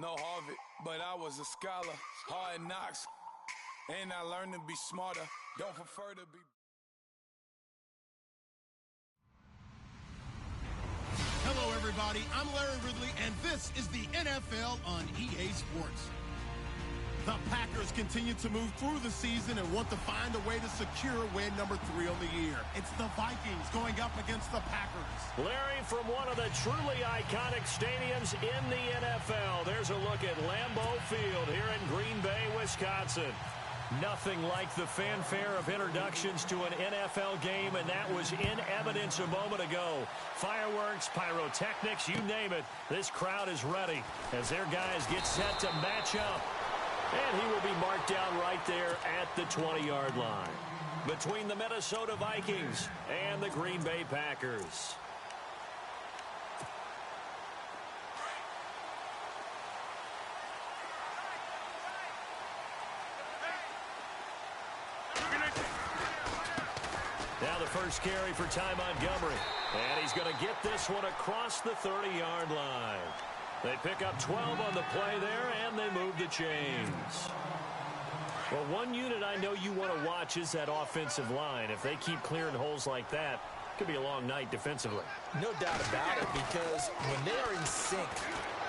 no Harvard, but I was a scholar. Hard knocks, and I learned to be smarter. Don't prefer to be... Hello, everybody. I'm Larry Ridley, and this is the NFL on EA Sports. The Packers continue to move through the season and want to find a way to secure win number 3 on the year. It's the Vikings going up against the Packers. Larry, from one of the truly iconic stadiums in the NFL, there's a look at Lambeau Field here in Green Bay, Wisconsin. Nothing like the fanfare of introductions to an NFL game, and that was in evidence a moment ago. Fireworks, pyrotechnics, you name it. This crowd is ready as their guys get set to match up. And he will be marked down right there at the 20-yard line between the Minnesota Vikings and the Green Bay Packers. Now the first carry for Ty Montgomery. And he's going to get this one across the 30-yard line. They pick up 12 on the play there, and they move the chains. Well, one unit I know you want to watch is that offensive line. If they keep clearing holes like that, it could be a long night defensively. No doubt about it, because when they are in sync,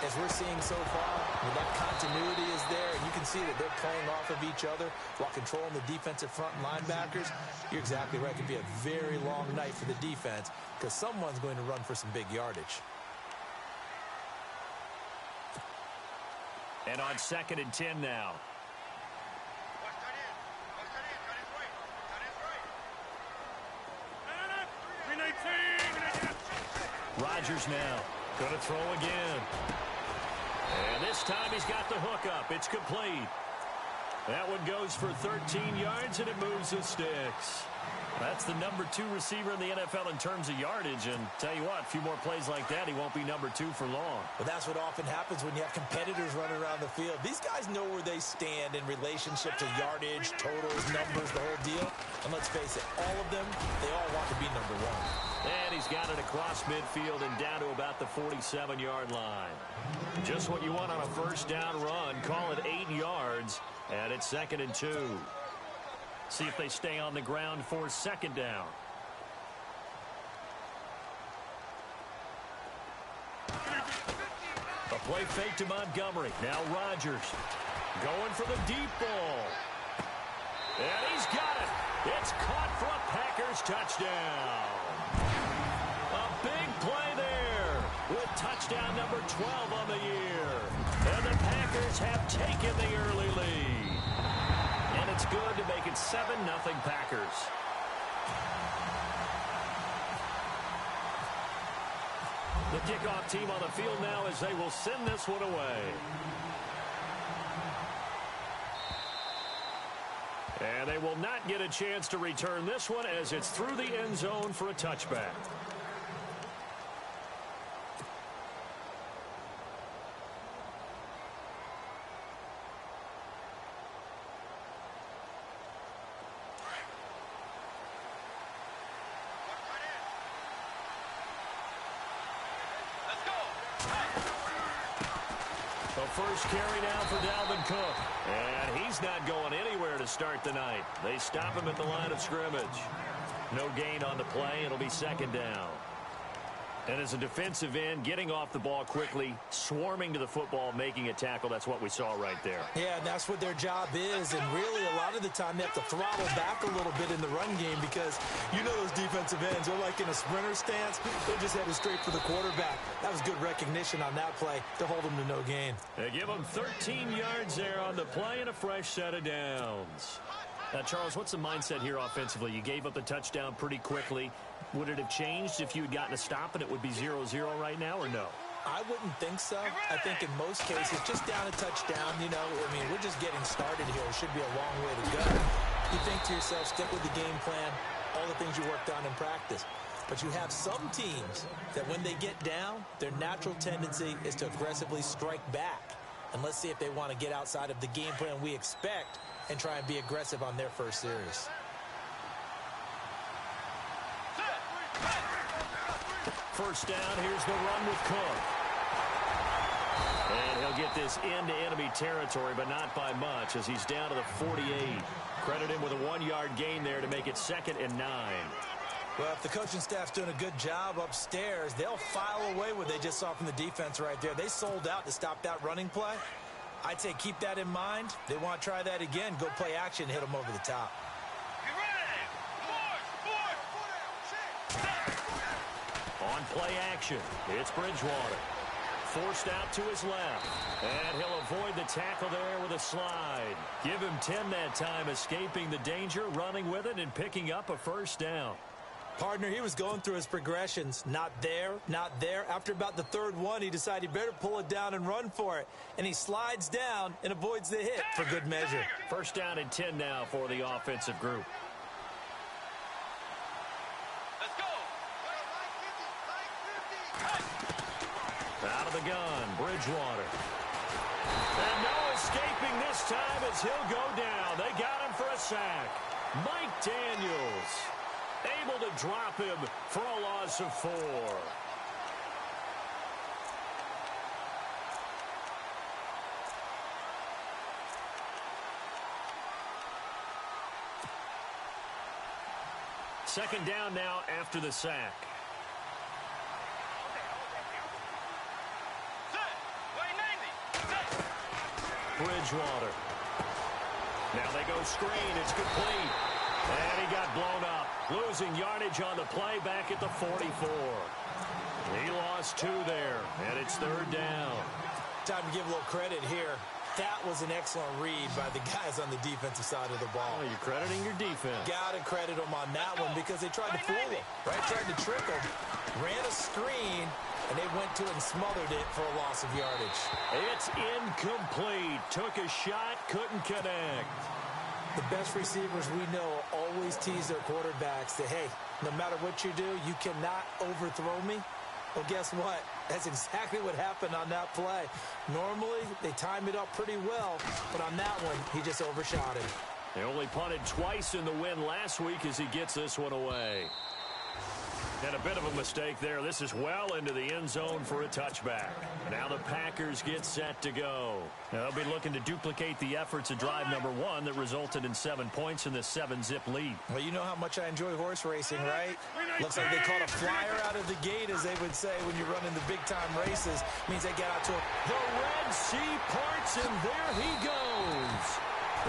as we're seeing so far, when that continuity is there, and you can see that they're playing off of each other while controlling the defensive front linebackers, you're exactly right. It could be a very long night for the defense because someone's going to run for some big yardage. And on 2nd and 10 now. Rodgers now going to throw again. And this time he's got the hook up. It's complete. That one goes for 13 yards, and it moves the sticks. That's the number 2 receiver in the NFL in terms of yardage. And tell you what, a few more plays like that, he won't be number 2 for long. Well, that's what often happens when you have competitors running around the field. These guys know where they stand in relationship to yardage, totals, numbers, the whole deal. And let's face it, all of them, they all want to be number 1. And he's got it across midfield and down to about the 47-yard line. Just what you want on a first down run. Call it 8 yards, and it's 2nd and 2. See if they stay on the ground for 2nd down. A play fake to Montgomery. Now Rodgers going for the deep ball. And he's got it. It's caught for a Packers touchdown. A big play there with touchdown number 12 on the year. And the Packers have taken the early lead. And it's good to make it 7-0 Packers. The kickoff team on the field now as they will send this one away. And they will not get a chance to return this one as it's through the end zone for a touchback. First carry now for Dalvin Cook. And he's not going anywhere to start the night. They stop him at the line of scrimmage. No gain on the play. It'll be 2nd down. And as a defensive end, getting off the ball quickly, swarming to the football, making a tackle, that's what we saw right there. Yeah, and that's what their job is. And really, a lot of the time, they have to throttle back a little bit in the run game because you know those defensive ends, they're like in a sprinter stance. They're just headed straight for the quarterback. That was good recognition on that play to hold them to no gain. They give them 13 yards there on the play and a fresh set of downs. Now, Charles, what's the mindset here offensively? You gave up the touchdown pretty quickly. Would it have changed if you had gotten a stop and it would be 0-0 right now, or no? I wouldn't think so. I think in most cases, just down a touchdown, you know, I mean, we're just getting started here. It should be a long way to go. You think to yourself, stick with the game plan, all the things you worked on in practice. But you have some teams that when they get down, their natural tendency is to aggressively strike back. And let's see if they want to get outside of the game plan we expect and try and be aggressive on their first series. First down, here's the run with Cook. And he'll get this into enemy territory, but not by much, as he's down to the 48. Credit him with a 1-yard gain there to make it 2nd and 9. Well, if the coaching staff's doing a good job upstairs, they'll file away what they just saw from the defense right there. They sold out to stop that running play. I'd say keep that in mind. They want to try that again. Go play action, hit them over the top. On play action, it's Bridgewater. Forced out to his left. And he'll avoid the tackle there with a slide. Give him 10 that time, escaping the danger, running with it, and picking up a first down. Partner, he was going through his progressions. Not there, not there. After about the third one, he decided he better pull it down and run for it. And he slides down and avoids the hit for good measure. First down and 10 now for the offensive group. Let's go. Out of the gun, Bridgewater. And no escaping this time as he'll go down. They got him for a sack. Mike Daniels able to drop him for a loss of 4. Second down now after the sack. Bridgewater. Now they go screen. It's complete. And he got blown up. Losing yardage on the play back at the 44. He lost 2 there, and it's third down. Time to give a little credit here. That was an excellent read by the guys on the defensive side of the ball. Oh, you're crediting your defense. Got to credit them on that one because they tried to fool him, right? Tried to trick him. Ran a screen, and they went to it and smothered it for a loss of yardage. It's incomplete. Took a shot, couldn't connect. The best receivers we know always tease their quarterbacks that, hey, no matter what you do, you cannot overthrow me. Well, guess what? That's exactly what happened on that play. Normally, they time it up pretty well, but on that one, he just overshot him. They only punted twice in the win last week as he gets this one away. And a bit of a mistake there. This is well into the end zone for a touchback. Now the Packers get set to go. Now they'll be looking to duplicate the efforts of drive number 1 that resulted in 7 points in this 7-zip lead. Well, you know how much I enjoy horse racing, right? Looks like they caught a flyer out of the gate, as they would say when you're running the big-time races. Means they get out to the Red Sea parts, and there he goes.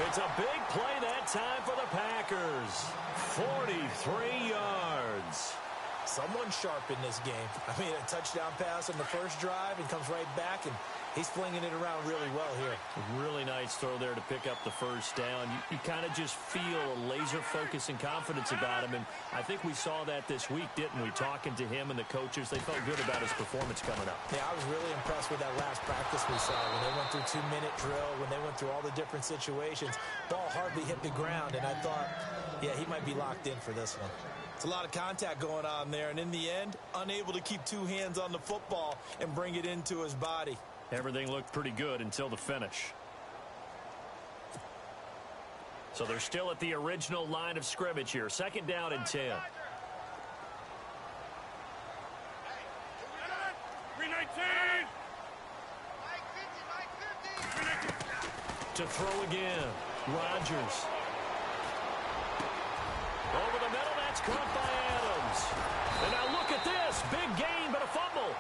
It's a big play that time for the Packers. 43 yards. Someone sharp in this game. I mean, a touchdown pass on the first drive and comes right back, and he's flinging it around really well here. Really nice throw there to pick up the first down. You kind of just feel a laser focus and confidence about him, and I think we saw that this week, didn't we? Talking to him and the coaches, they felt good about his performance coming up. Yeah, I was really impressed with that last practice we saw when they went through 2-minute drill, when they went through all the different situations. Ball hardly hit the ground, and I thought, yeah, he might be locked in for this one. It's a lot of contact going on there, and in the end, unable to keep 2 hands on the football and bring it into his body. Everything looked pretty good until the finish. So they're still at the original line of scrimmage here. Second down and 10. To throw again, Rodgers. Over the middle, that's caught by Adams. And now look at this. Big gain, but a fumble.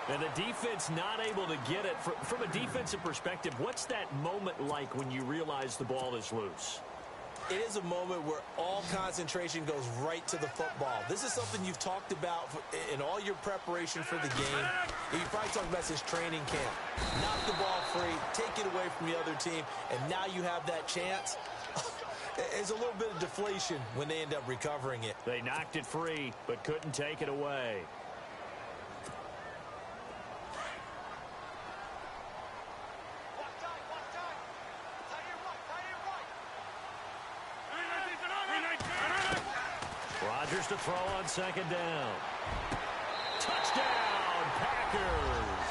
And the defense not able to get it. From a defensive perspective, what's that moment like when you realize the ball is loose? It is a moment where all concentration goes right to the football. This is something you've talked about in all your preparation for the game. You probably talked about since training camp. Knock the ball free, take it away from the other team, and now you have that chance. There's a little bit of deflation when they end up recovering it. They knocked it free, but couldn't take it away. Rodgers to throw on second down. Touchdown, Packers.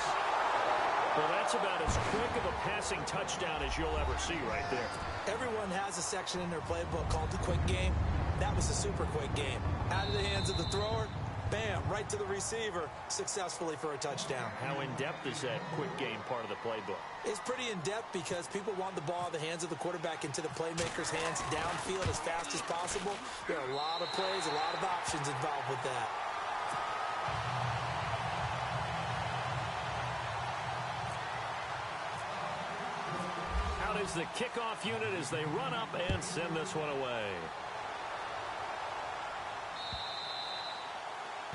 Well, that's about as quick of a passing touchdown as you'll ever see right there. Everyone has a section in their playbook called the quick game. That was a super quick game. Out of the hands of the thrower, bam, right to the receiver, successfully for a touchdown. How in-depth is that quick game part of the playbook? It's pretty in-depth because people want the ball in the hands of the quarterback into the playmaker's hands downfield as fast as possible. There are a lot of plays, a lot of options involved with that. Out is the kickoff unit as they run up and send this one away.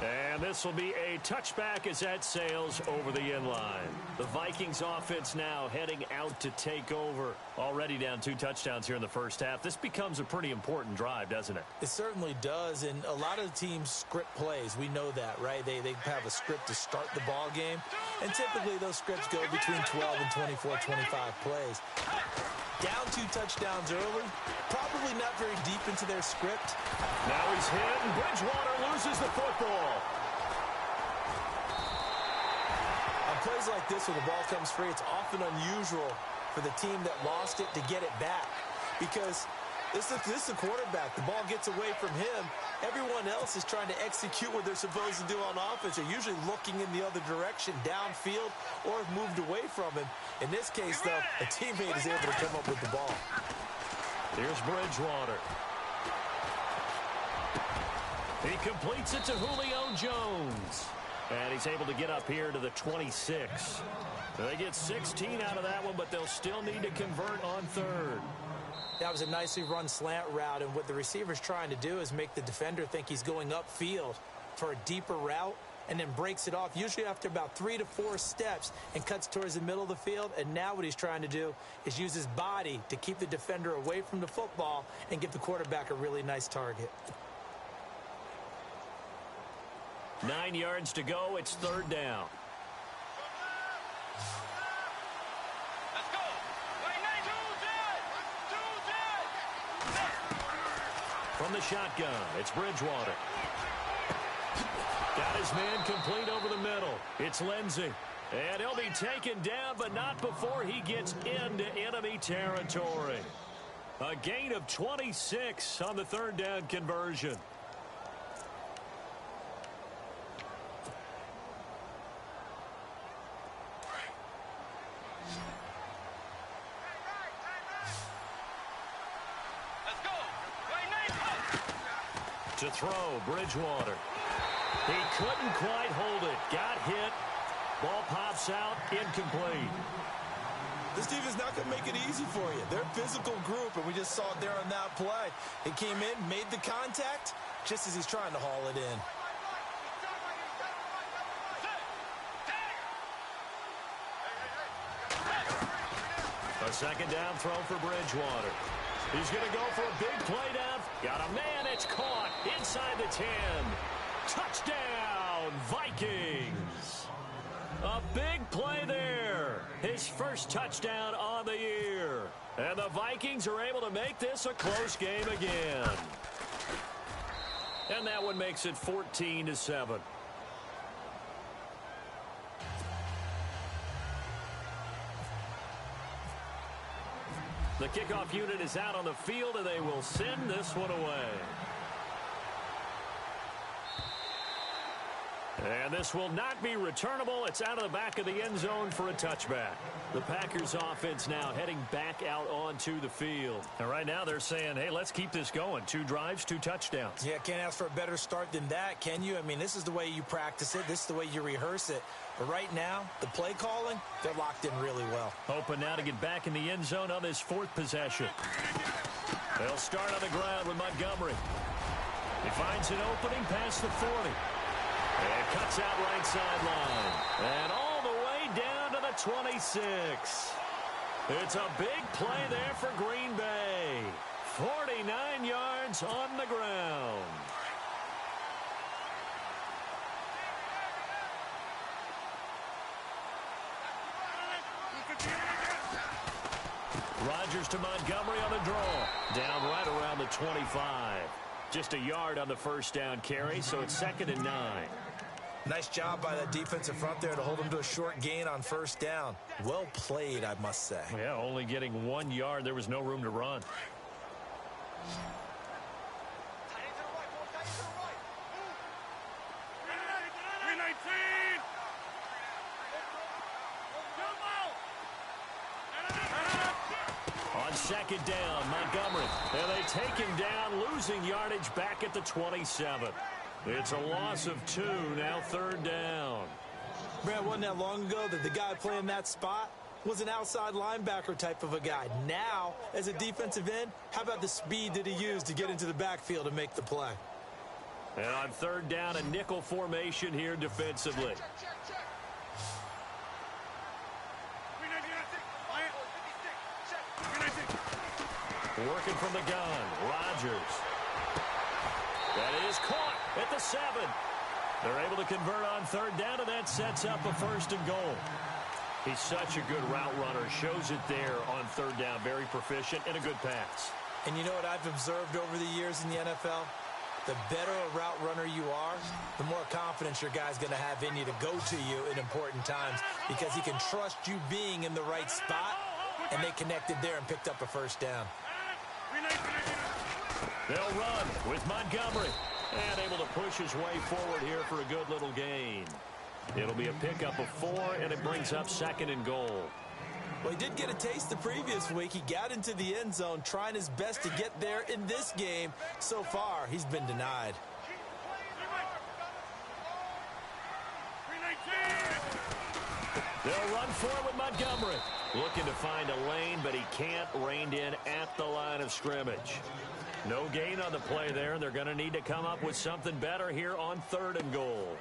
And this will be a touchback as that sails over the inline. The Vikings offense now heading out to take over. Already down 2 touchdowns here in the first half. This becomes a pretty important drive, doesn't it? It certainly does, and a lot of teams script plays. We know that, right? They have a script to start the ball game, and typically those scripts go between 12 and 24, 25 plays. Down 2 touchdowns early, probably not very deep into their script. Now he's hit, and Bridgewater loses the football. On plays like this where the ball comes free, it's often unusual for the team that lost it to get it back because this is the quarterback. The ball gets away from him. Everyone else is trying to execute what they're supposed to do on offense. They're usually looking in the other direction, downfield, or have moved away from him. In this case, though, a teammate is able to come up with the ball. Here's Bridgewater. He completes it to Julio Jones. And he's able to get up here to the 26. They get 16 out of that one, but they'll still need to convert on third. That was a nicely run slant route, and what the receiver's trying to do is make the defender think he's going upfield for a deeper route and then breaks it off, usually after about 3 to 4 steps, and cuts towards the middle of the field. And now what he's trying to do is use his body to keep the defender away from the football and give the quarterback a really nice target. 9 yards to go. It's third down. From the shotgun, it's Bridgewater. Got his man complete over the middle. It's Lindsey. And he'll be taken down, but not before he gets into enemy territory. A gain of 26 on the third down conversion. To throw, Bridgewater. He couldn't quite hold it. Got hit. Ball pops out. Incomplete. This team is not going to make it easy for you. They're a physical group, and we just saw it there on that play. He came in, made the contact, just as he's trying to haul it in. A second down throw for Bridgewater. He's going to go for a big play down. Got a man. It's caught inside the 10. Touchdown, Vikings. A big play there. His first touchdown on the year. And the Vikings are able to make this a close game again. And that one makes it 14-7. The kickoff unit is out on the field, and they will send this one away. And this will not be returnable. It's out of the back of the end zone for a touchback. The Packers offense now heading back out onto the field. And right now they're saying, hey, let's keep this going. 2 drives, 2 touchdowns. Yeah, can't ask for a better start than that, can you? I mean, this is the way you practice it. This is the way you rehearse it. But right now, the play calling, they're locked in really well. Hoping now to get back in the end zone on this 4th possession. They'll start on the ground with Montgomery. He finds an opening past the 40. And cuts out right sideline. And all the way down to the 26. It's a big play there for Green Bay. 49 yards on the ground. Rodgers to Montgomery on the draw. Down right around the 25. Just a yard on the first down carry, so it's 2nd and 9. Nice job by that defensive front there to hold him to a short gain on first down. Well played, I must say. Yeah, only getting 1 yard. There was no room to run. second down. Montgomery. And they take him down, losing yardage back at the 27. It's a loss of 2, now third down. Brad, wasn't that long ago that the guy playing that spot was an outside linebacker type of a guy. Now, as a defensive end, how about the speed that he used to get into the backfield and make the play? And on third down, a nickel formation here defensively. Working from the gun, Rodgers. That is caught at the 7. They're able to convert on third down, and that sets up a first and goal. He's such a good route runner. Shows it there on third down. Very proficient and a good pass. And you know what I've observed over the years in the NFL? The better a route runner you are, the more confidence your guy's going to have in you to go to you in important times because he can trust you being in the right spot, and they connected there and picked up a first down. They'll run with Montgomery. And able to push his way forward here for a good little gain. It'll be a pickup of 4, and it brings up second and goal. Well, he did get a taste the previous week. He got into the end zone, trying his best to get there in this game. So far, he's been denied. They'll run for it with Montgomery. Looking to find a lane, but he can't. Reined in at the line of scrimmage. No gain on the play there, and they're going to need to come up with something better here on third and goal.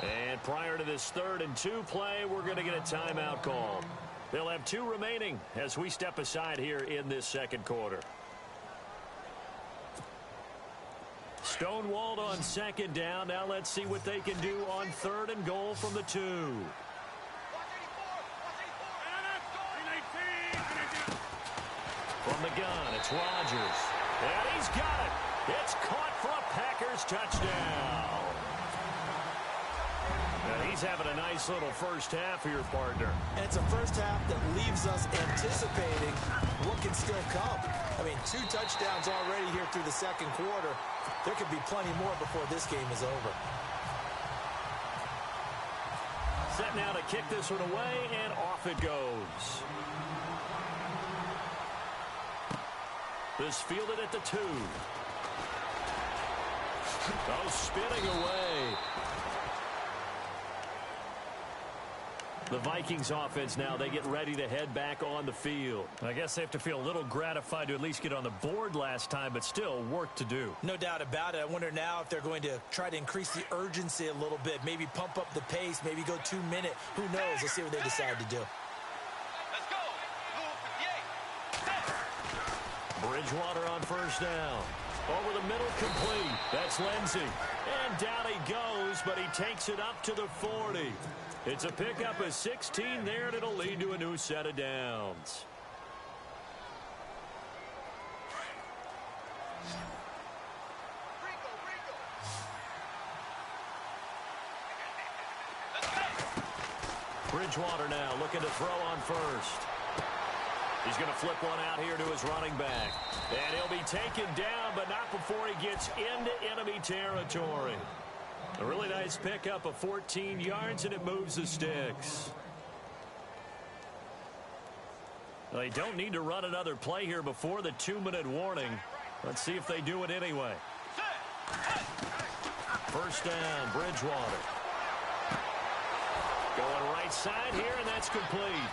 And prior to this 3rd and 2 play, we're going to get a timeout call. They'll have 2 remaining as we step aside here in this second quarter. Stonewalled on second down. Now let's see what they can do on third and goal from the 2. From the gun, it's Rodgers. And he's got it. It's caught for a Packers touchdown. And he's having a nice little first half here, partner. And it's a first half that leaves us anticipating what can still come. I mean, 2 touchdowns already here through the second quarter. There could be plenty more before this game is over. Set now to kick this one away, and off it goes. This fielded at the 2. Oh, spinning away. The Vikings offense now, they get ready to head back on the field. I guess they have to feel a little gratified to at least get on the board last time, but still work to do. No doubt about it. I wonder now if they're going to try to increase the urgency a little bit, maybe pump up the pace, maybe go 2-minute. Who knows? Let's see what they decide to do. Let's go. Bridgewater on first down. Over the middle, complete. That's Lindsey. And down he goes, but he takes it up to the 40. It's a pickup of 16 there, and it'll lead to a new set of downs. Bridgewater now looking to throw on first. He's going to flip one out here to his running back. And he'll be taken down, but not before he gets into enemy territory. A really nice pickup of 14 yards, and it moves the sticks. They don't need to run another play here before the 2-minute warning. Let's see if they do it anyway. First down, Bridgewater. Going right side here, and that's complete.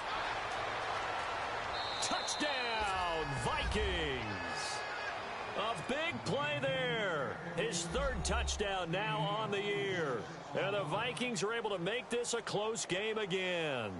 Touchdown, Vikings. A big play there. His 3rd touchdown now on the year. And the Vikings are able to make this a close game again.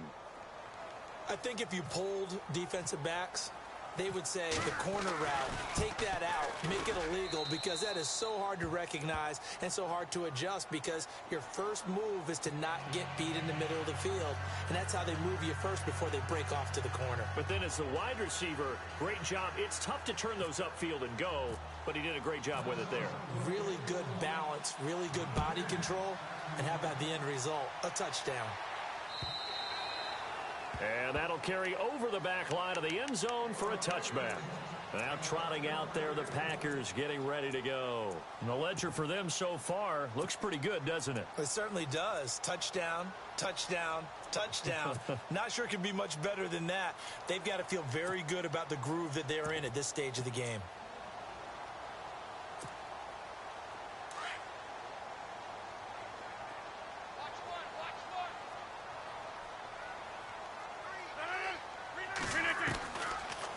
I think if you polled defensive backs, they would say the corner route, take that out, make it illegal, because that is so hard to recognize and so hard to adjust, because your first move is to not get beat in the middle of the field, and that's how they move you first before they break off to the corner. But then as the wide receiver, great job. It's tough to turn those upfield and go, but he did a great job with it there. Really good balance, really good body control, and how about the end result? A touchdown. And that'll carry over the back line of the end zone for a touchback. Now trotting out there, the Packers getting ready to go. And the ledger for them so far looks pretty good, doesn't it? It certainly does. Touchdown, touchdown, touchdown. Not sure it can be much better than that. They've got to feel very good about the groove that they're in at this stage of the game.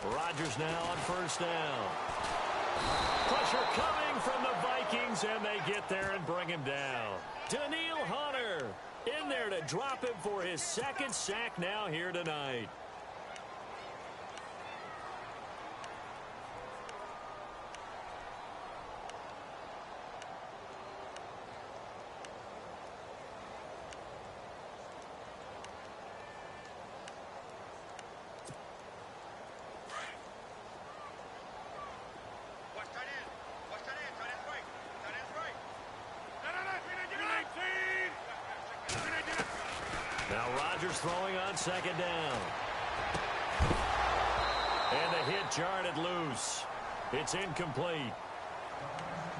Rodgers now on first down. Pressure coming from the Vikings, and they get there and bring him down. Daniil Hunter in there to drop him for his second sack now here tonight. Now Rodgers throwing on second down. And the hit jarred it loose. It's incomplete.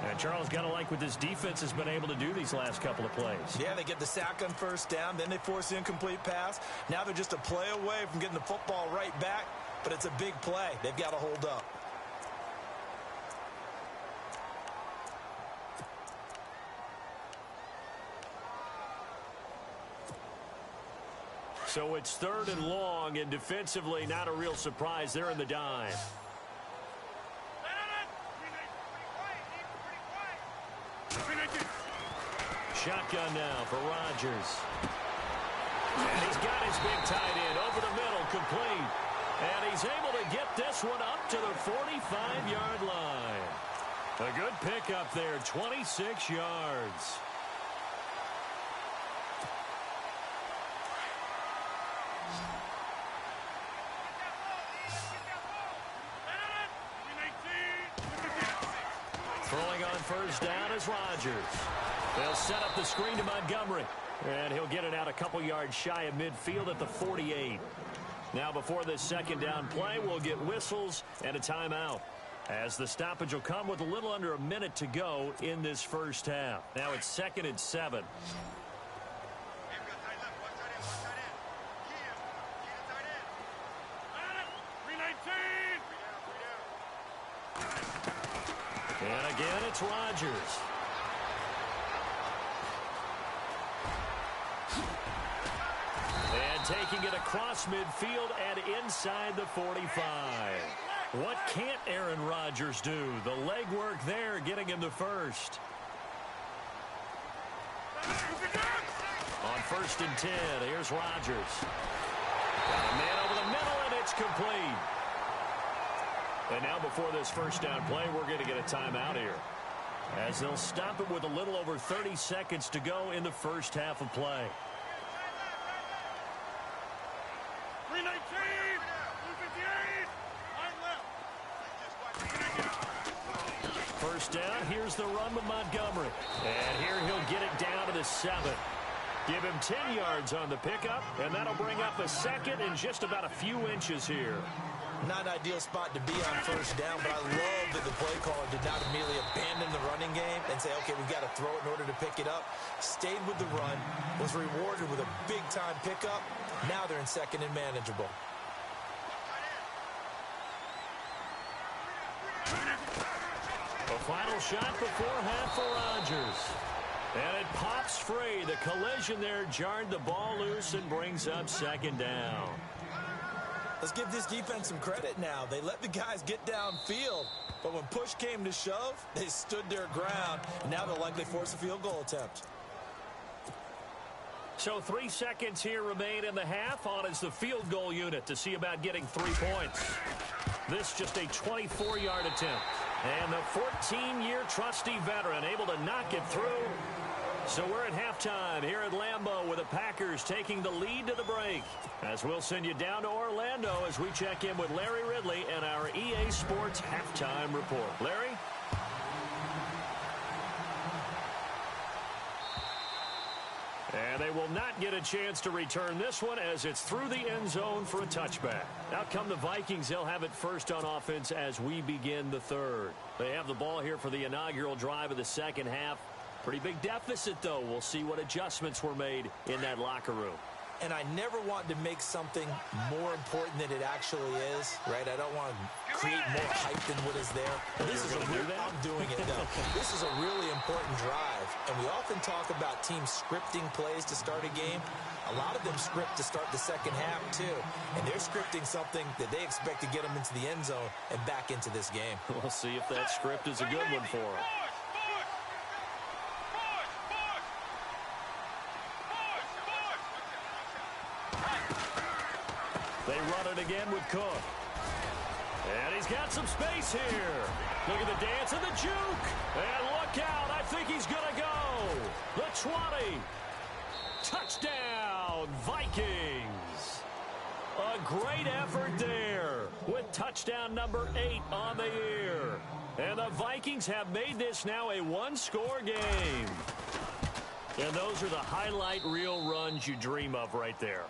And Charles, got to like what this defense has been able to do these last couple of plays. Yeah, they get the sack on first down, then they force the incomplete pass. Now they're just a play away from getting the football right back, but it's a big play. They've got to hold up. So it's third and long, and defensively not a real surprise. They're in the dime. Shotgun now for Rodgers. And he's got his big tight end over the middle, complete. And he's able to get this one up to the 45-yard line. A good pickup there, 26 yards. Throwing on first down is Rodgers. They'll set up the screen to Montgomery. And he'll get it out a couple yards shy of midfield at the 48. Now before this second down play, we'll get whistles and a timeout, as the stoppage will come with a little under a minute to go in this first half. Now it's 2nd and 7. And again, it's Rodgers. And taking it across midfield and inside the 45. What can't Aaron Rodgers do? The legwork there getting him the first. On 1st and 10, here's Rodgers. Got a man over the middle, and it's complete. And now before this first down play, we're going to get a timeout here, as they'll stop it with a little over 30 seconds to go in the first half of play. First down, here's the run with Montgomery. And here he'll get it down to the 7. Give him 10 yards on the pickup, and that'll bring up a second and just about a few inches here. Not an ideal spot to be on first down, but I love that the play caller did not immediately abandon the running game and say, okay, we've got to throw it in order to pick it up. Stayed with the run, was rewarded with a big-time pickup. Now they're in 2nd and manageable. A final shot before half for Rodgers. And it pops free. The collision there jarred the ball loose and brings up 2nd down. Let's give this defense some credit now. They let the guys get downfield, but when push came to shove, they stood their ground. And now they'll likely force a field goal attempt. So 3 seconds here remain in the half. On is the field goal unit to see about getting 3 points. This just a 24-yard attempt. And the 14-year trusty veteran able to knock it through. So we're at halftime here at Lambeau with the Packers taking the lead to the break. As we'll send you down to Orlando as we check in with Larry Ridley and our EA Sports Halftime Report. Larry? And they will not get a chance to return this one as it's through the end zone for a touchback. Out come the Vikings. They'll have it first on offense as we begin the third. They have the ball here for the inaugural drive of the second half. Pretty big deficit, though. We'll see what adjustments were made in that locker room. And I never want to make something more important than it actually is, right? I don't want to create more hype than what is there. This is I'm doing it, though. This is a really important drive. And we often talk about teams scripting plays to start a game. A lot of them script to start the second half, too. And they're scripting something that they expect to get them into the end zone and back into this game. We'll see if that script is a good one for them. They run it again with Cook. And he's got some space here. Look at the dance and the juke. And look out. I think he's going to go. The 20. Touchdown, Vikings. A great effort there with touchdown number 8 on the year. And the Vikings have made this now a one-score game. And those are the highlight reel runs you dream of right there.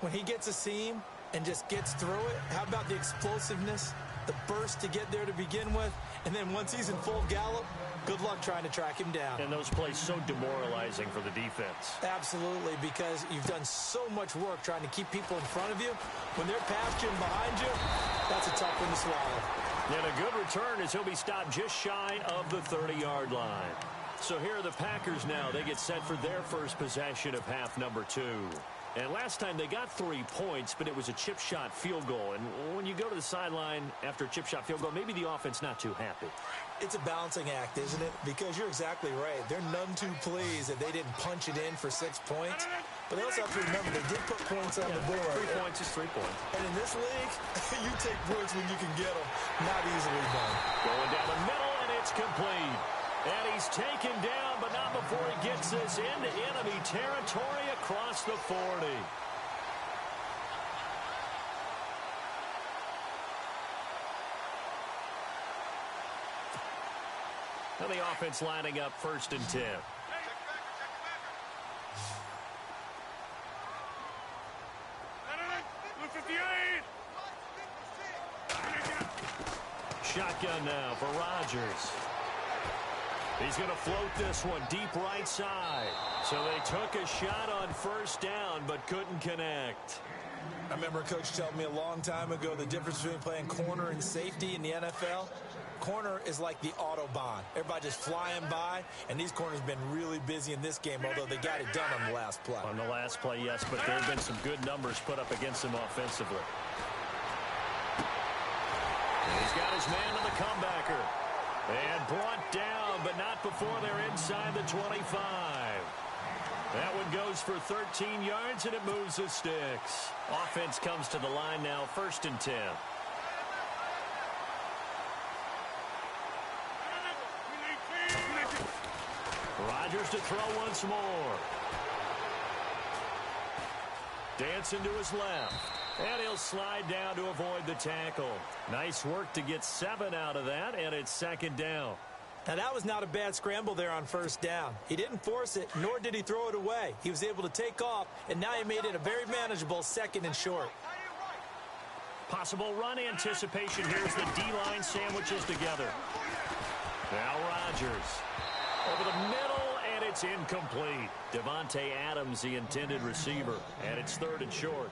When he gets a seam and just gets through it, how about the explosiveness, the burst to get there to begin with, and then once he's in full gallop, good luck trying to track him down. And those plays so demoralizing for the defense. Absolutely, because you've done so much work trying to keep people in front of you. When they're past you and behind you, that's a tough one to swallow. And a good return as he'll be stopped just shy of the 30-yard line. So here are the Packers now. They get set for their first possession of half number 2. And last time they got 3 points, but it was a chip shot field goal. And when you go to the sideline after a chip shot field goal, maybe the offense not too happy. It's a balancing act, isn't it? Because you're exactly right. They're none too pleased that they didn't punch it in for 6 points. But they also have to remember they did put points on the board. 3 points is 3 points. And in this league, you take points when you can get them. Not easily done. Going down the middle, and it's complete. And he's taken down, but not before he gets this into enemy territory across the 40. And the offense lining up 1st and 10. Shotgun now for Rodgers. He's going to float this one deep right side. So they took a shot on 1st down, but couldn't connect. I remember a coach telling me a long time ago the difference between playing corner and safety in the NFL. Corner is like the Autobahn. Everybody just flying by, and these corners have been really busy in this game, although they got it done on the last play. On the last play, yes, but there have been some good numbers put up against him offensively. And he's got his man to the comebacker. And brought down, but not before they're inside the 25. That one goes for 13 yards, and it moves the sticks. Offense comes to the line now, 1st and 10. Rodgers to throw once more. Dancing to his left. And he'll slide down to avoid the tackle. Nice work to get 7 out of that, and it's 2nd down. Now, that was not a bad scramble there on 1st down. He didn't force it, nor did he throw it away. He was able to take off, and now he made it a very manageable 2nd and short. Possible run anticipation. Here's the D-line sandwiches together. Now Rodgers. Over the middle, and it's incomplete. Devontae Adams, the intended receiver, and it's 3rd and short.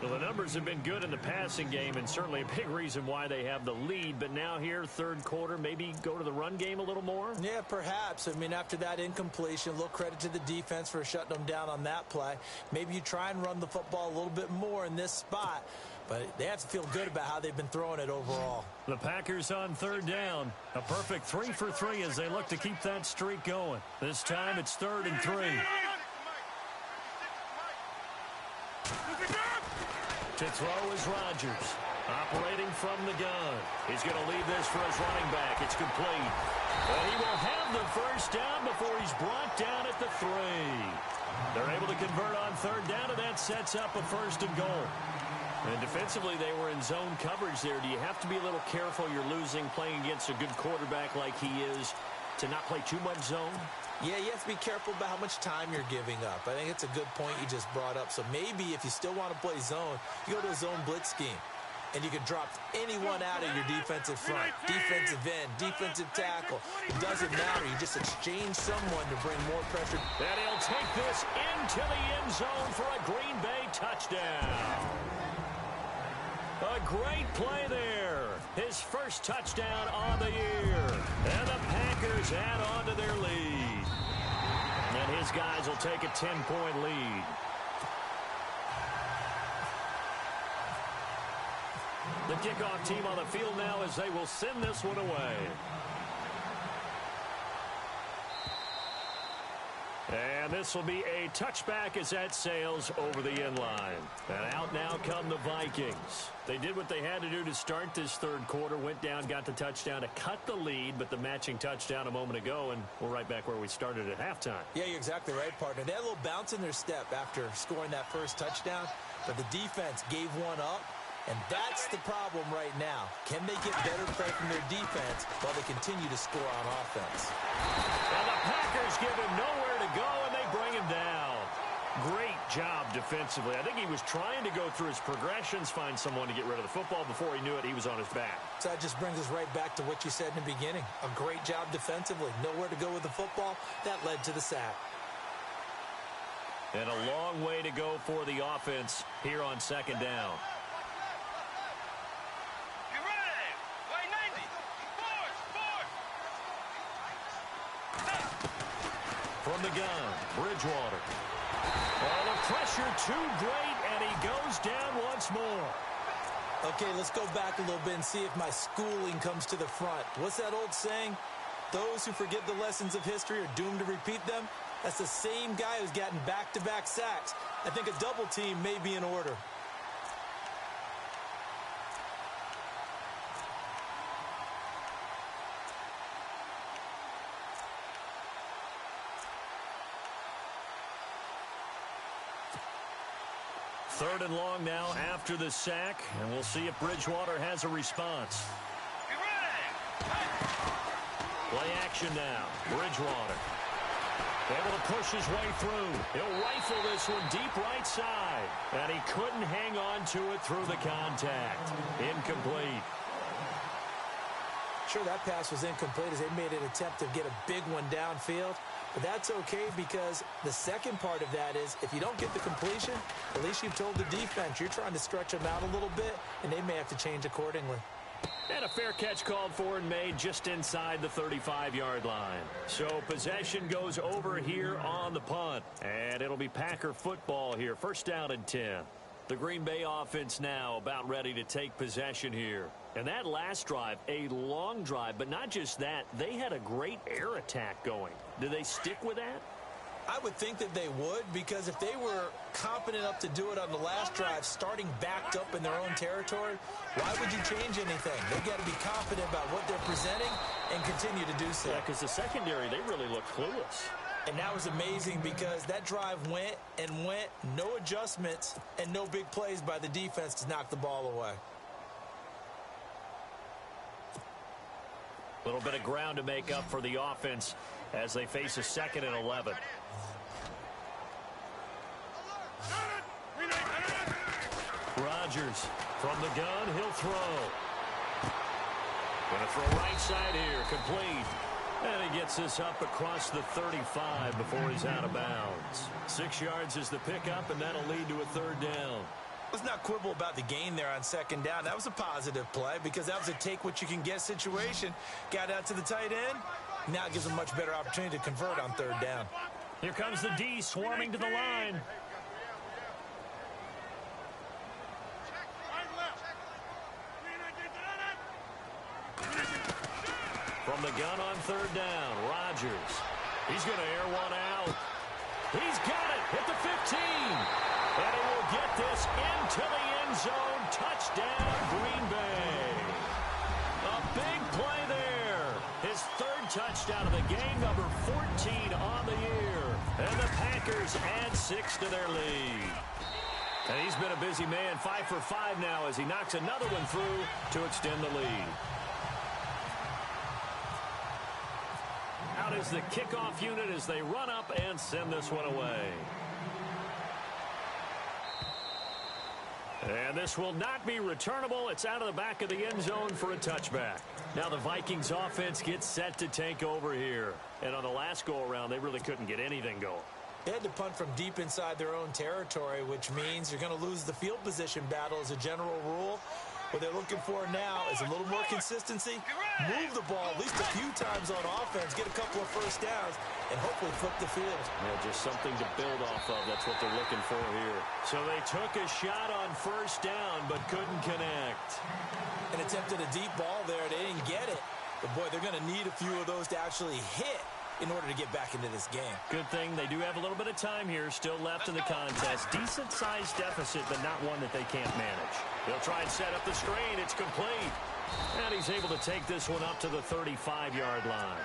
Well, the numbers have been good in the passing game, and certainly a big reason why they have the lead. But now here, 3rd quarter, maybe go to the run game a little more? Yeah, perhaps. I mean, after that incompletion, a little credit to the defense for shutting them down on that play. Maybe you try and run the football a little bit more in this spot. But they have to feel good about how they've been throwing it overall. The Packers on 3rd down. A perfect 3 for 3 as they look to keep that streak going. This time it's 3rd and 3. To throw is Rodgers. Operating from the gun. He's going to leave this for his running back. It's complete. But he will have the 1st down before he's brought down at the 3. They're able to convert on 3rd down, and that sets up a 1st and goal. And defensively, they were in zone coverage there. Do you have to be a little careful? You're losing playing against a good quarterback like he is to not play too much zone? Yeah, you have to be careful about how much time you're giving up. I think it's a good point you just brought up. So maybe if you still want to play zone, you go to a zone blitz scheme. And you can drop anyone out of your defensive front, defensive end, defensive tackle. It doesn't matter. You just exchange someone to bring more pressure. And he'll take this into the end zone for a Green Bay touchdown. A great play there. His first touchdown on the year. And the Packers add on to their lead. And his guys will take a 10-point lead. The kickoff team on the field now as they will send this one away. And this will be a touchback as that sails over the end line. And out now come the Vikings. They did what they had to do to start this third quarter. Went down, got the touchdown to cut the lead, but the matching touchdown a moment ago, and we're right back where we started at halftime. Yeah, you're exactly right, partner. They had a little bounce in their step after scoring that first touchdown, but the defense gave one up. And that's the problem right now. Can they get better play from their defense while they continue to score on offense? And the Packers give him nowhere to go, and they bring him down. Great job defensively. I think he was trying to go through his progressions, find someone to get rid of the football. Before he knew it, he was on his back. So that just brings us right back to what you said in the beginning. A great job defensively. Nowhere to go with the football. That led to the sack. And a long way to go for the offense here on second down. From the gun, Bridgewater. Oh, the pressure too great, and he goes down once more. Okay, let's go back a little bit and see if my schooling comes to the front. What's that old saying? Those who forget the lessons of history are doomed to repeat them. That's the same guy who's gotten back-to-back sacks. I think a double team may be in order. Third and long now after the sack, and we'll see if Bridgewater has a response. Play action now. Bridgewater able to push his way through. He'll rifle this one deep right side, and he couldn't hang on to it through the contact. Incomplete. Sure, that pass was incomplete as they made an attempt to get a big one downfield. But that's okay because the second part of that is if you don't get the completion, at least you've told the defense you're trying to stretch them out a little bit, and they may have to change accordingly. And a fair catch called for and made just inside the 35-yard line. So possession goes over here on the punt. And it'll be Packer football here. First down and 10. The Green Bay offense now about ready to take possession here. And that last drive, a long drive, but not just that. They had a great air attack going. Do they stick with that? I would think that they would, because if they were confident enough to do it on the last drive, starting backed up in their own territory, why would you change anything? They've got to be confident about what they're presenting and continue to do so. Yeah, because the secondary, they really look clueless. And that was amazing because that drive went and went, no adjustments, and no big plays by the defense to knock the ball away. A little bit of ground to make up for the offense as they face a 2nd and 11. Rodgers from the gun, he'll throw. Gonna throw right side here, complete. And he gets this up across the 35 before he's out of bounds. 6 yards is the pickup, and that'll lead to a third down. Let's not quibble about the gain there on second down. That was a positive play because that was a take-what-you-can-get situation. Got out to the tight end. Now it gives them a much better opportunity to convert on third down. Here comes the D swarming to the line. From the gun on third down, Rodgers. He's going to air one out. He's got it at the 15. And he will get this into the end zone. Touchdown, Green Bay. A big play there. His third touchdown of the game, number 14 on the year. And the Packers add 6 to their lead. And he's been a busy man, 5 for 5 now as he knocks another one through to extend the lead. Out is the kickoff unit as they run up and send this one away. And this will not be returnable. It's out of the back of the end zone for a touchback. Now the Vikings offense gets set to take over here. And on the last go-around, they really couldn't get anything going. They had to punt from deep inside their own territory, which means you're going to lose the field position battle as a general rule. What they're looking for now is a little more consistency, move the ball at least a few times on offense, get a couple of first downs, and hopefully flip the field. Yeah, just something to build off of. That's what they're looking for here. So they took a shot on first down, but couldn't connect. And attempted a deep ball there. They didn't get it. But, boy, they're going to need a few of those to actually hit in order to get back into this game. Good thing they do have a little bit of time here still left in the contest. Decent-sized deficit, but not one that they can't manage. They'll try and set up the screen. It's complete. And he's able to take this one up to the 35-yard line.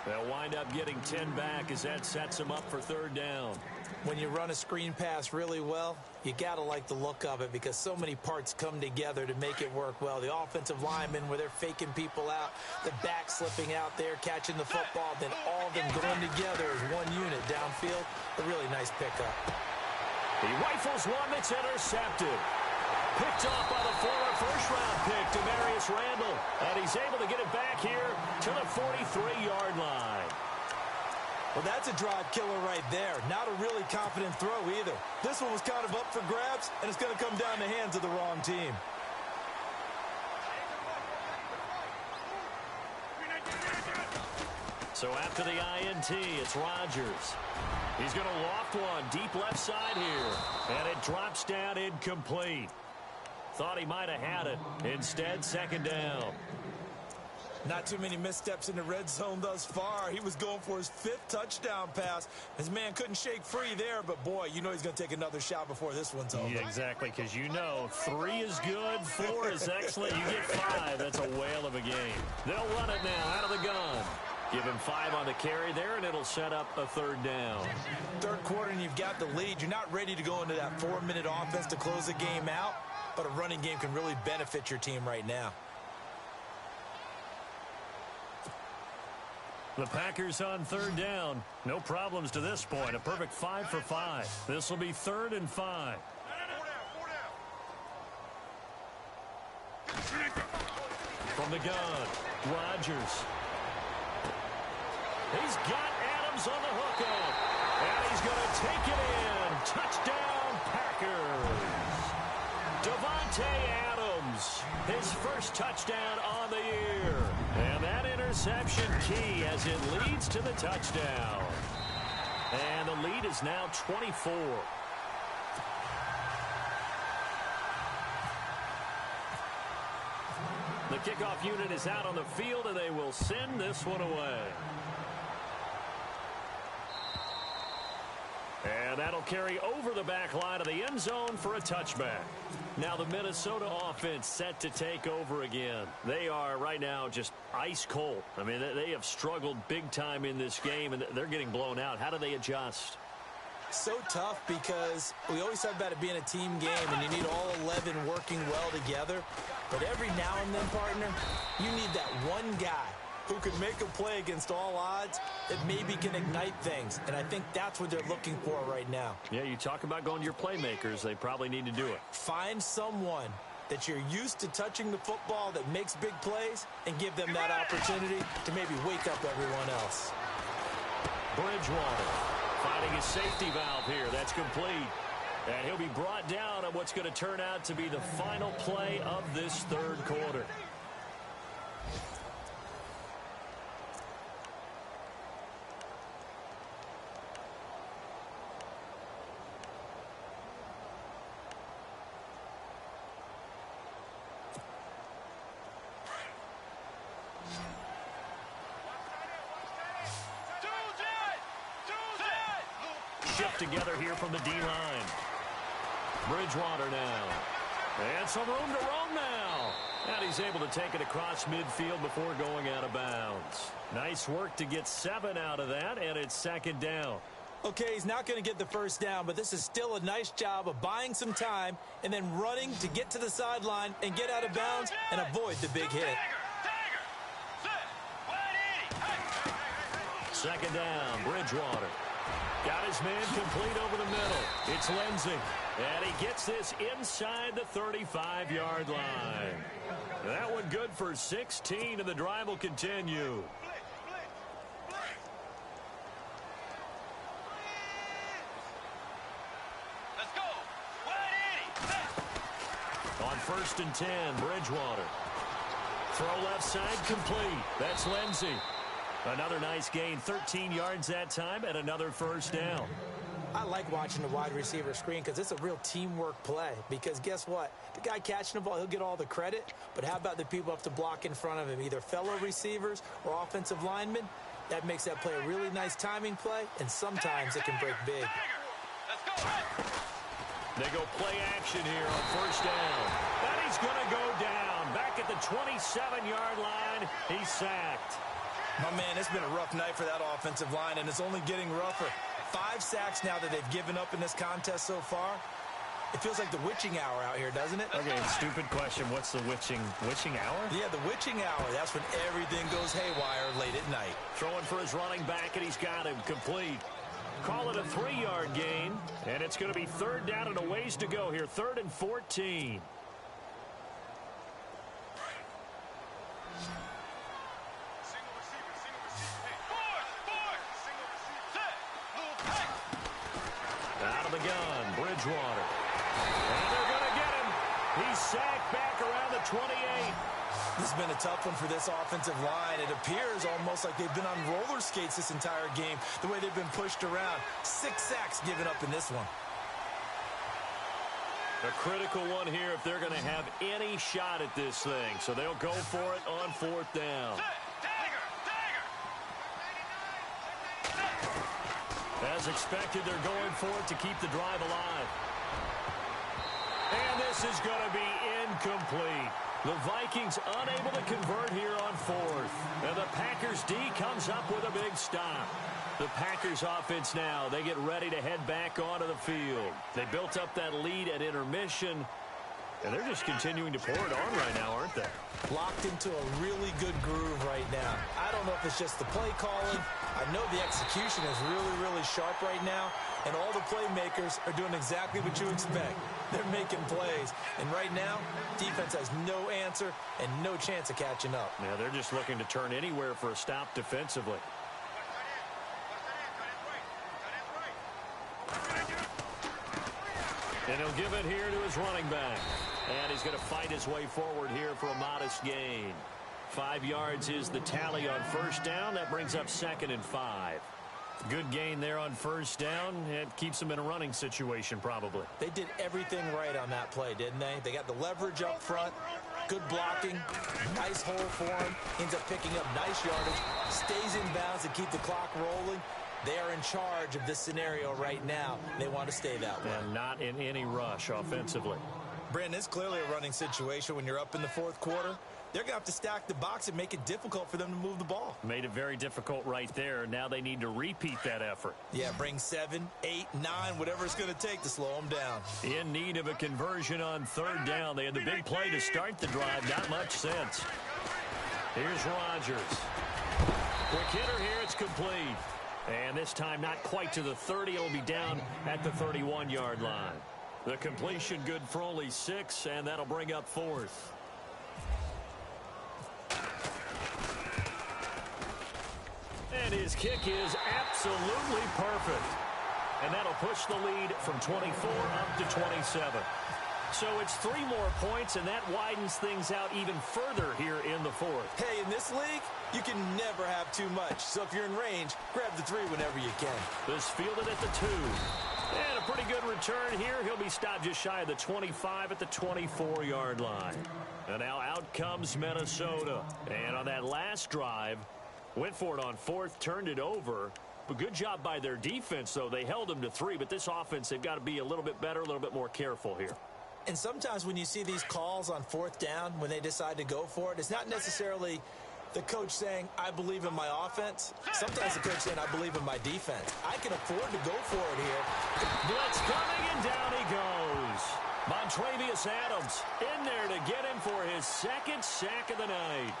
They'll wind up getting 10 back as that sets them up for third down. When you run a screen pass really well, you got to like the look of it because so many parts come together to make it work well. The offensive linemen where they're faking people out, the back slipping out there, catching the football, then all of them going together as one unit downfield. A really nice pickup. He rifles one that's intercepted. Picked off by the former first-round pick, Demarius Randall. And he's able to get it back here to the 43-yard line. Well, that's a drive killer right there. Not a really confident throw either. This one was kind of up for grabs, and it's going to come down the hands of the wrong team. So after the INT, it's Rodgers. He's going to loft one deep left side here. And it drops down incomplete. Thought he might have had it. Instead, second down. Not too many missteps in the red zone thus far. He was going for his 5th touchdown pass. His man couldn't shake free there, but boy, you know he's going to take another shot before this one's over. Yeah, exactly, because you know 3 is good, 4 is excellent. You get 5. That's a whale of a game. They'll run it now out of the gun. Give him 5 on the carry there, and it'll set up a third down. Third quarter, and you've got the lead. You're not ready to go into that 4-minute offense to close the game out, but a running game can really benefit your team right now. The Packers on third down. No problems to this point. A perfect 5 for 5. This will be 3rd and 5. From the gun, Rodgers. He's got Adams on the hook up. And he's going to take it in. Touchdown, Packers. Davante Adams, his first touchdown on the year. And that interception key as it leads to the touchdown. And the lead is now 24. The kickoff unit is out on the field, and they will send this one away. And that'll carry over the back line of the end zone for a touchback. Now the Minnesota offense set to take over again. They are right now just ice cold. I mean, they have struggled big time in this game, and they're getting blown out. How do they adjust? So tough because we always talk about it being a team game, and you need all 11 working well together. But every now and then, partner, you need that one guy who can make a play against all odds that maybe can ignite things. And I think that's what they're looking for right now. Yeah, you talk about going to your playmakers. They probably need to do it. Find someone that you're used to touching the football that makes big plays and give them that opportunity to maybe wake up everyone else. Bridgewater finding his safety valve here. That's complete. And he'll be brought down on what's going to turn out to be the final play of this third quarter. Shift together here from the D-line. Bridgewater now. And some room to roam now. And he's able to take it across midfield before going out of bounds. Nice work to get 7 out of that, and it's second down. Okay, he's not going to get the first down, but this is still a nice job of buying some time and then running to get to the sideline and get out of bounds and avoid the big hit. Second down, Bridgewater. Got his man complete over the middle. It's Lindsey. And he gets this inside the 35-yard line. That one good for 16, and the drive will continue. Let's go. 180. On 1st and 10, Bridgewater. Throw left side complete. That's Lindsey. Another nice gain, 13 yards that time, and another first down. I like watching the wide receiver screen because it's a real teamwork play. Because guess what? The guy catching the ball, he'll get all the credit. But how about the people up to block in front of him, either fellow receivers or offensive linemen? That makes that play a really nice timing play, and sometimes it can break big. Let's go. They go play action here on first down. And he's going to go down. Back at the 27-yard line, he's sacked. My man, it's been a rough night for that offensive line, and it's only getting rougher. 5 sacks now that they've given up in this contest so far. It feels like the witching hour out here, doesn't it? Okay, stupid question. What's the witching hour? Yeah, the witching hour. That's when everything goes haywire late at night. Throwing for his running back, and he's got him complete. Call it a 3-yard gain, and it's going to be 3rd down and a ways to go here. 3rd and 14. Out of the gun, Bridgewater. And they're going to get him. He's sacked back around the 28. This has been a tough one for this offensive line. It appears almost like they've been on roller skates this entire game, the way they've been pushed around. 6 sacks given up in this one. A critical one here if they're going to have any shot at this thing. So they'll go for it on 4th down. As expected, they're going for it to keep the drive alive. And this is going to be incomplete. The Vikings unable to convert here on 4th. And the Packers D comes up with a big stop. The Packers offense now, they get ready to head back onto the field. They built up that lead at intermission, and they're just continuing to pour it on right now, aren't they? Locked into a really good groove right now. I don't know if it's just the play calling. I know the execution is really, really sharp right now, and all the playmakers are doing exactly what you expect. They're making plays, and right now, defense has no answer and no chance of catching up. Yeah, they're just looking to turn anywhere for a stop defensively. And he'll give it here to his running back. And he's going to fight his way forward here for a modest gain. 5 yards is the tally on first down. That brings up 2nd and 5. Good gain there on first down. It keeps them in a running situation probably. They did everything right on that play, didn't they? They got the leverage up front, good blocking, nice hole for him, ends up picking up nice yardage, stays in bounds to keep the clock rolling. They are in charge of this scenario right now. They want to stay that way. And not in any rush offensively. Brandon, it's clearly a running situation when you're up in the 4th quarter. They're going to have to stack the box and make it difficult for them to move the ball. Made it very difficult right there. Now they need to repeat that effort. Yeah, bring 7, 8, 9, whatever it's going to take to slow them down. In need of a conversion on 3rd down. They had the big play to start the drive. Not much sense. Here's Rodgers. Quick hitter here. It's complete. And this time not quite to the 30. It'll be down at the 31-yard line. The completion good for only 6, and that'll bring up 4th. And his kick is absolutely perfect. And that'll push the lead from 24 up to 27. So it's 3 more points, and that widens things out even further here in the 4th. Hey, in this league, you can never have too much. So if you're in range, grab the 3 whenever you can. This fielded at the 2. And a pretty good return here. He'll be stopped just shy of the 25 at the 24-yard line. And now out comes Minnesota. And on that last drive, went for it on 4th, turned it over. But good job by their defense, though. They held them to 3, but this offense, they've got to be a little bit better, a little bit more careful here. And sometimes when you see these calls on 4th down, when they decide to go for it, it's not necessarily the coach saying, I believe in my offense. Sometimes the coach saying, I believe in my defense. I can afford to go for it here. Blitz coming, and down he goes. Montrevious Adams in there to get him for his 2nd sack of the night.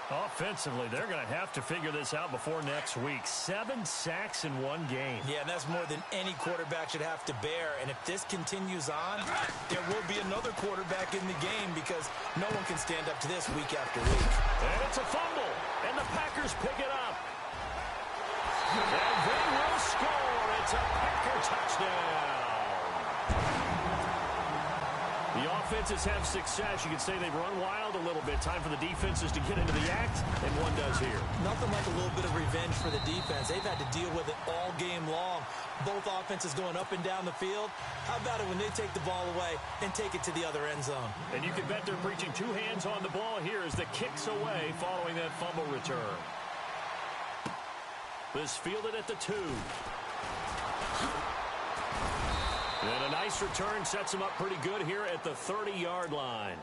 Offensively, they're going to have to figure this out before next week. 7 sacks in one game. Yeah, and that's more than any quarterback should have to bear. And if this continues on, there will be another quarterback in the game because no one can stand up to this week after week. And it's a fumble, and the Packers pick it up. And they will score. It's a Packer touchdown. The offenses have success. You could say they've run wild a little bit. Time for the defenses to get into the act, and one does here. Nothing like a little bit of revenge for the defense. They've had to deal with it all game long. Both offenses going up and down the field. How about it when they take the ball away and take it to the other end zone? And you can bet they're preaching 2 hands on the ball here as the kick's away following that fumble return. This fielded at the 2. And a nice return sets him up pretty good here at the 30-yard line.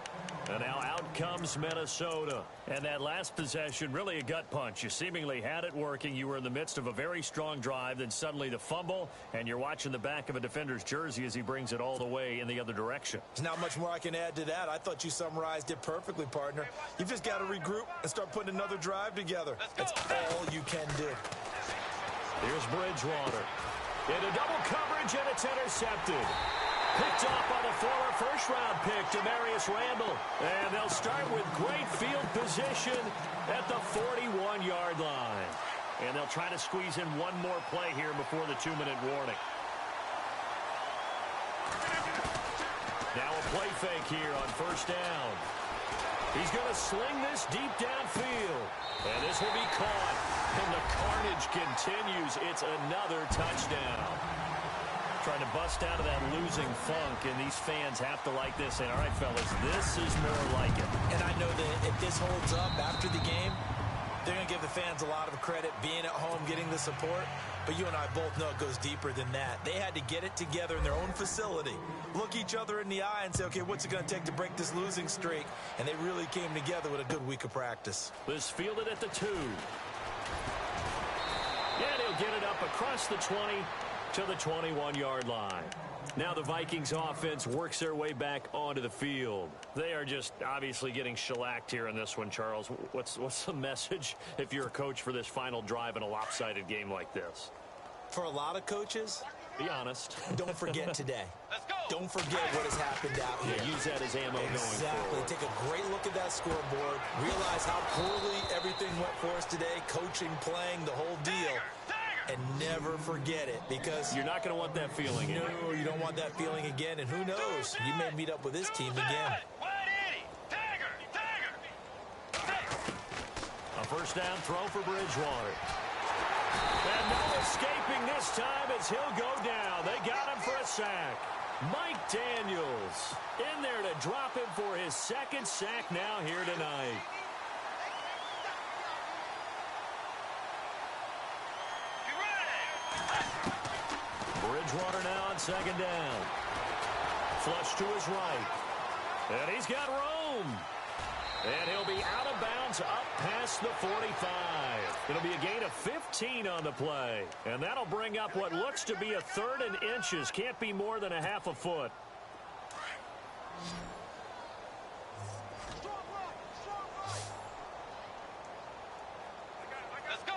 And now out comes Minnesota. And that last possession, really a gut punch. You seemingly had it working. You were in the midst of a very strong drive. Then suddenly the fumble, and you're watching the back of a defender's jersey as he brings it all the way in the other direction. There's not much more I can add to that. I thought you summarized it perfectly, partner. You've just got to regroup and start putting another drive together. That's all you can do. Here's Bridgewater. Into double coverage, and it's intercepted. Picked up by the former first-round pick, Demarius Randall. And they'll start with great field position at the 41-yard line. And they'll try to squeeze in one more play here before the 2-minute warning. Now a play fake here on first down. He's going to sling this deep downfield. And this will be caught. And the carnage continues. It's another touchdown. Trying to bust out of that losing funk, and these fans have to like this. And all right, fellas, this is more like it. And I know that if this holds up after the game, they're going to give the fans a lot of credit being at home, getting the support. But you and I both know it goes deeper than that. They had to get it together in their own facility, look each other in the eye and say, okay, what's it going to take to break this losing streak? And they really came together with a good week of practice. This fielded at the 2. And he'll get it up across the 20 to the 21-yard line. Now the Vikings offense works their way back onto the field. They are just obviously getting shellacked here in this one, Charles. What's the message if you're a coach for this final drive in a lopsided game like this? For a lot of coaches, be honest. Don't forget today. Let's go. Don't forget what has happened out here. Yeah, use that as ammo going Exactly. forward. Take a great look at that scoreboard. Realize how poorly everything went for us today. Coaching, playing, the whole deal. And never forget it, because you're not going to want that feeling. No, you don't want that feeling again. And who knows? You may meet up with this team again. A first down throw for Bridgewater. And no escaping this time as he'll go down. They got him for a sack. Mike Daniels in there to drop him for his 2nd sack now here tonight. Bridgewater now on 2nd down. Flush to his right. And he's got room. And he'll be out of bounds up past the 45. It'll be a gain of 15 on the play. And that'll bring up what looks to be a 3rd and inches. Can't be more than a half a foot. Let's go.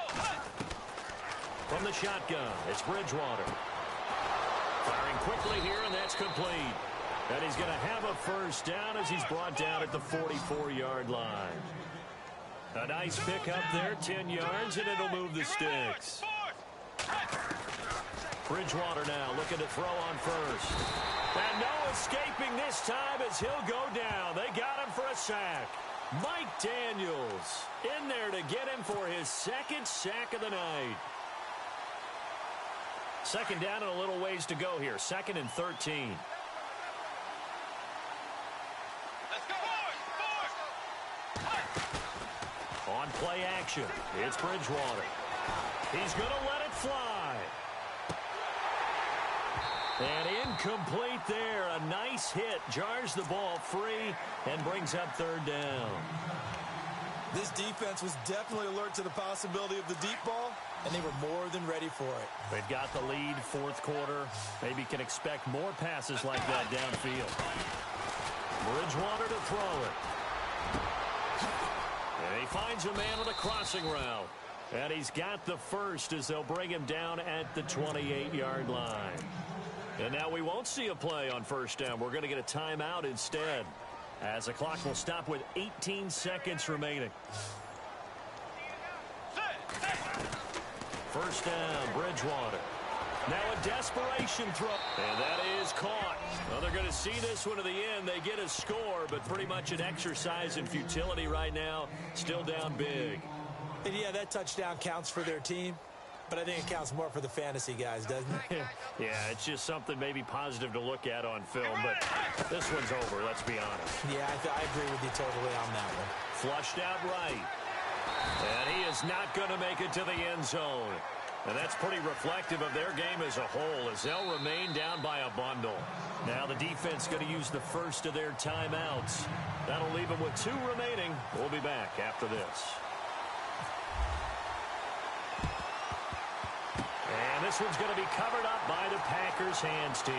From the shotgun, it's Bridgewater. Firing quickly here, and that's complete. And he's going to have a first down as he's brought down at the 44-yard line. A nice pickup there, 10 yards, and it'll move the sticks. Bridgewater now looking to throw on first. And no escaping this time as he'll go down. They got him for a sack. Mike Daniels in there to get him for his 2nd sack of the night. 2nd down and a little ways to go here. 2nd and 13. Let's go. On play action, it's Bridgewater. He's going to let it fly. And incomplete there. A nice hit. Jars the ball free and brings up 3rd down. This defense was definitely alert to the possibility of the deep ball, and they were more than ready for it. They've got the lead, 4th quarter. Maybe can expect more passes like that downfield. Bridgewater to throw it. And he finds a man on a crossing route. And he's got the first as they'll bring him down at the 28-yard line. And now we won't see a play on first down. We're going to get a timeout instead, as the clock will stop with 18 seconds remaining. First down, Bridgewater. Now a desperation throw. And that is caught. Well, they're going to see this one to the end. They get a score, but pretty much an exercise in futility right now. Still down big. And yeah, that touchdown counts for their team, but I think it counts more for the fantasy guys, doesn't it? Yeah, it's just something maybe positive to look at on film, but this one's over, let's be honest. Yeah, I agree with you totally on that one. Flushed out right. And he is not going to make it to the end zone. And that's pretty reflective of their game as a whole, as they'll remain down by a bundle. Now the defense going to use the first of their timeouts. That'll leave them with 2 remaining. We'll be back after this. And this one's going to be covered up by the Packers hands team.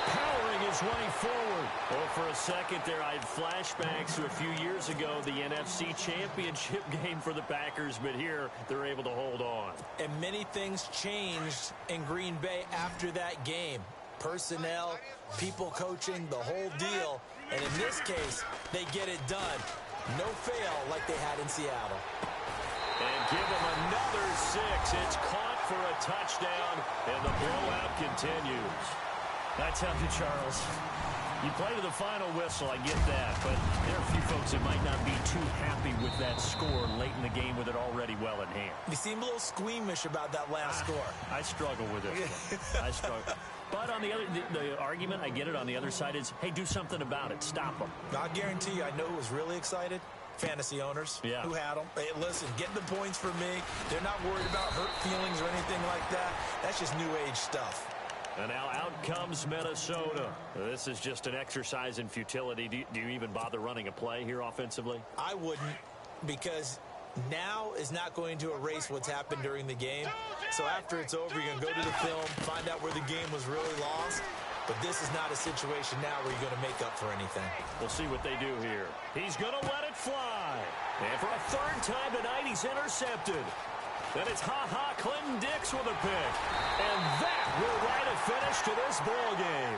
Powering his way forward. Well, for a second there, I had flashbacks to a few years ago, the NFC Championship game for the Packers, but here they're able to hold on. And many things changed in Green Bay after that game. Personnel, people coaching, the whole deal. And in this case, they get it done. No fail like they had in Seattle. And give them another 6. It's caught for a touchdown, and the blowout continues. I tell you, Charles, you play to the final whistle, I get that, but there are a few folks that might not be too happy with that score late in the game with it already well in hand. You seem a little squeamish about that last score. I struggle with this one. I struggle. But on the other, the argument, I get it, on the other side is, hey, do something about it. Stop them. I guarantee you, I know who was really excited. Fantasy owners who had them. Hey, listen, get the points for me. They're not worried about hurt feelings or anything like that. That's just new age stuff. And now out comes Minnesota. This is just an exercise in futility. Do you even bother running a play here offensively? I wouldn't, because now is not going to erase what's happened during the game. So after it's over, you're going to go to the film, find out where the game was really lost. But this is not a situation now where you're going to make up for anything. We'll see what they do here. He's going to let it fly. And for a 3rd time tonight, he's intercepted. Then it's Clinton Dix with a pick. And that will write a finish to this ball game.